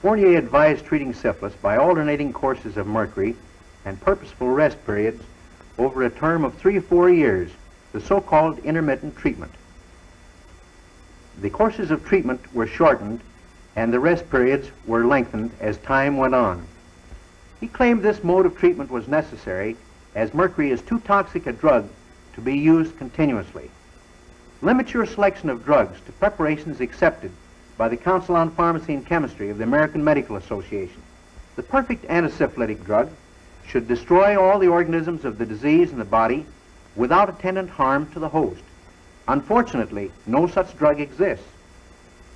Fournier advised treating syphilis by alternating courses of mercury and purposeful rest periods over a term of 3 or 4 years, the so-called intermittent treatment. The courses of treatment were shortened and the rest periods were lengthened as time went on. He claimed this mode of treatment was necessary as mercury is too toxic a drug to be used continuously. Limit your selection of drugs to preparations accepted by the Council on Pharmacy and Chemistry of the American Medical Association. The perfect antisyphilitic drug should destroy all the organisms of the disease in the body without attendant harm to the host. Unfortunately, no such drug exists.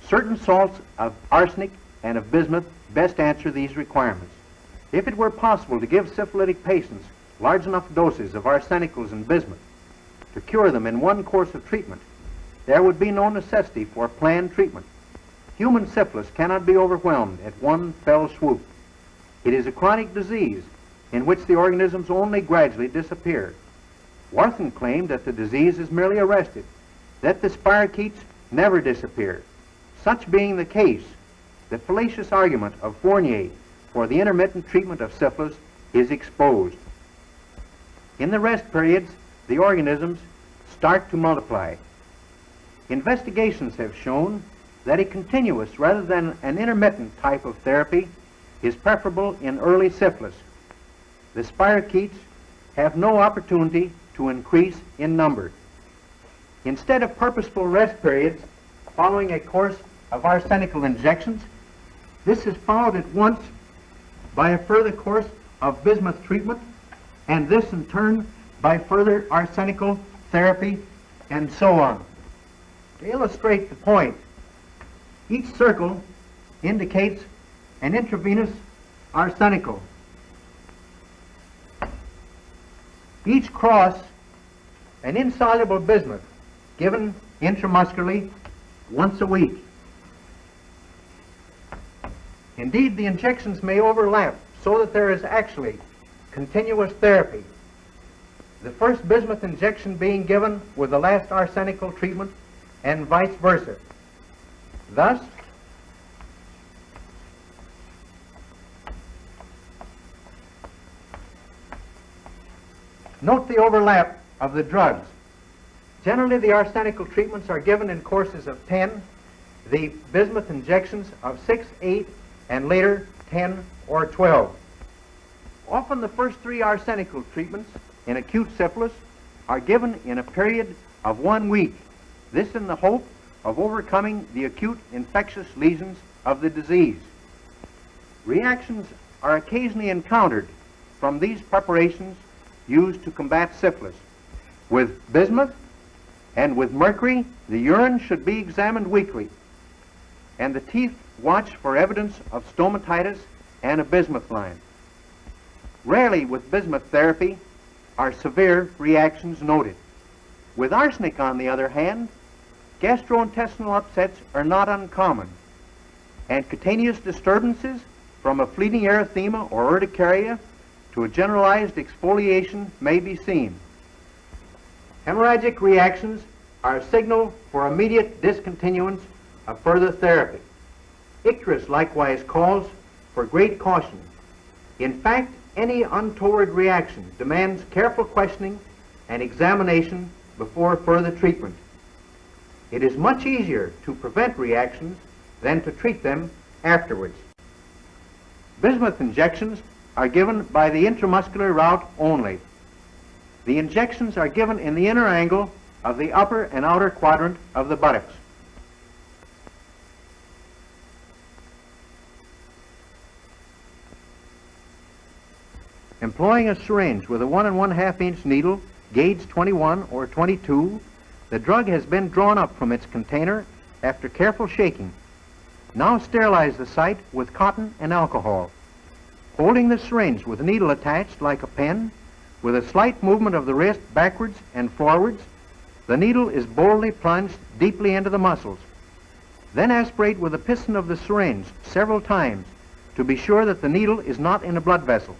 Certain salts of arsenic and of bismuth best answer these requirements. If it were possible to give syphilitic patients large enough doses of arsenicals and bismuth to cure them in one course of treatment, there would be no necessity for planned treatment. Human syphilis cannot be overwhelmed at one fell swoop. It is a chronic disease in which the organisms only gradually disappear. Warthen claimed that the disease is merely arrested, that the spirochetes never disappear. Such being the case, the fallacious argument of Fournier for the intermittent treatment of syphilis is exposed. In the rest periods, the organisms start to multiply. Investigations have shown that a continuous rather than an intermittent type of therapy is preferable in early syphilis. The spirochetes have no opportunity to increase in number. Instead of purposeful rest periods following a course of arsenical injections, this is followed at once by a further course of bismuth treatment, and this in turn by further arsenical therapy, and so on. To illustrate the point, each circle indicates an intravenous arsenical. Each cross, an insoluble bismuth given intramuscularly once a week. Indeed, the injections may overlap so that there is actually continuous therapy. The first bismuth injection being given with the last arsenical treatment and vice versa. Thus, note the overlap of the drugs. Generally, the arsenical treatments are given in courses of 10, the bismuth injections of 6, 8, and later 10 or 12. Often the first 3 arsenical treatments in acute syphilis are given in a period of 1 week, this in the hope of overcoming the acute infectious lesions of the disease. Reactions are occasionally encountered from these preparations used to combat syphilis. With bismuth and with mercury, the urine should be examined weekly, and the teeth watched for evidence of stomatitis and a bismuth line. Rarely with bismuth therapy are severe reactions noted. With arsenic, on the other hand, gastrointestinal upsets are not uncommon, and cutaneous disturbances from a fleeting erythema or urticaria to a generalized exfoliation may be seen. Hemorrhagic reactions are a signal for immediate discontinuance of further therapy. Icterus likewise calls for great caution. In fact, any untoward reaction demands careful questioning and examination before further treatment. It is much easier to prevent reactions than to treat them afterwards. Bismuth injections are given by the intramuscular route only. The injections are given in the inner angle of the upper and outer quadrant of the buttocks. Employing a syringe with a 1 1/2 inch needle, gauge 21 or 22, the drug has been drawn up from its container after careful shaking. Now sterilize the site with cotton and alcohol. Holding the syringe with the needle attached like a pen, with a slight movement of the wrist backwards and forwards, the needle is boldly plunged deeply into the muscles. Then aspirate with the piston of the syringe several times to be sure that the needle is not in a blood vessel.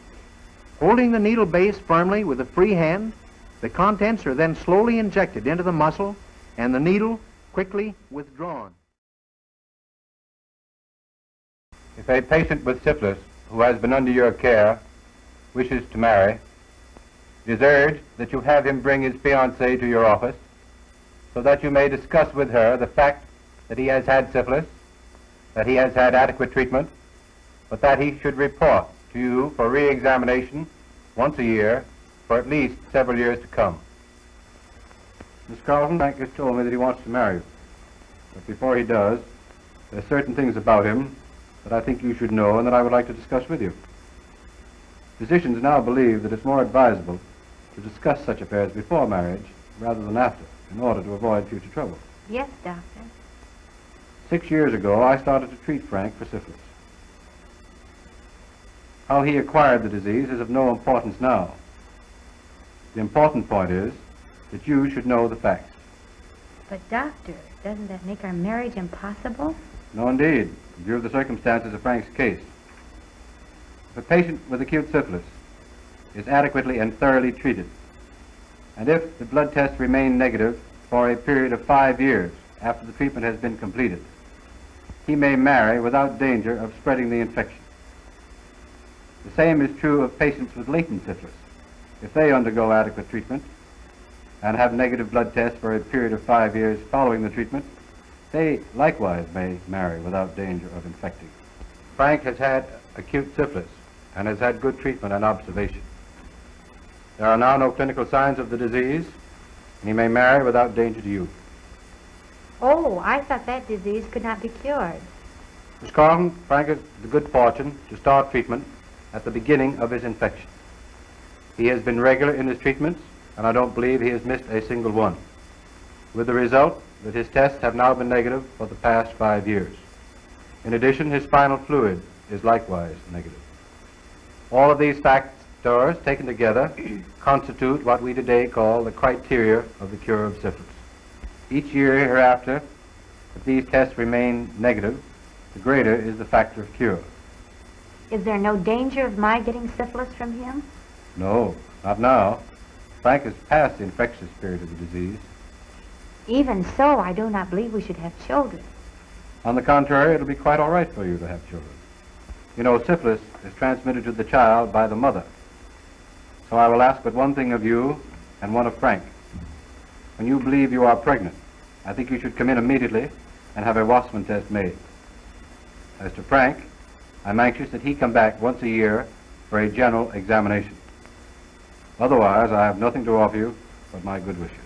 Holding the needle base firmly with a free hand, the contents are then slowly injected into the muscle and the needle quickly withdrawn. If a patient with syphilis who has been under your care wishes to marry, it is urged that you have him bring his fiancée to your office so that you may discuss with her the fact that he has had syphilis, that he has had adequate treatment, but that he should report to you for re-examination once a year for at least several years to come. Miss Carlton, Frank has told me that he wants to marry you. But before he does, there are certain things about him that I think you should know and that I would like to discuss with you. Physicians now believe that it's more advisable to discuss such affairs before marriage rather than after, in order to avoid future trouble. Yes, Doctor. 6 years ago, I started to treat Frank for syphilis. How he acquired the disease is of no importance now. The important point is that you should know the facts. But, Doctor, doesn't that make our marriage impossible? No, indeed, in view of the circumstances of Frank's case. If a patient with acute syphilis is adequately and thoroughly treated, and if the blood tests remain negative for a period of 5 years after the treatment has been completed, he may marry without danger of spreading the infection. The same is true of patients with latent syphilis. If they undergo adequate treatment and have negative blood tests for a period of 5 years following the treatment, they likewise may marry without danger of infecting. Frank has had acute syphilis and has had good treatment and observation. There are now no clinical signs of the disease, and he may marry without danger to you. Oh, I thought that disease could not be cured. Miss Carlton, Frank has the good fortune to start treatment at the beginning of his infection. He has been regular in his treatments, and I don't believe he has missed a single one, with the result that his tests have now been negative for the past 5 years. In addition, his spinal fluid is likewise negative. All of these factors taken together constitute what we today call the criteria of the cure of syphilis. Each year hereafter, if these tests remain negative, the greater is the factor of cure. Is there no danger of my getting syphilis from him? No, not now. Frank has passed the infectious period of the disease. Even so, I do not believe we should have children. On the contrary, it'll be quite all right for you to have children. You know, syphilis is transmitted to the child by the mother. So I will ask but one thing of you and one of Frank. When you believe you are pregnant, I think you should come in immediately and have a Wassermann test made. As to Frank, I'm anxious that he come back once a year for a general examination. Otherwise, I have nothing to offer you but my good wishes.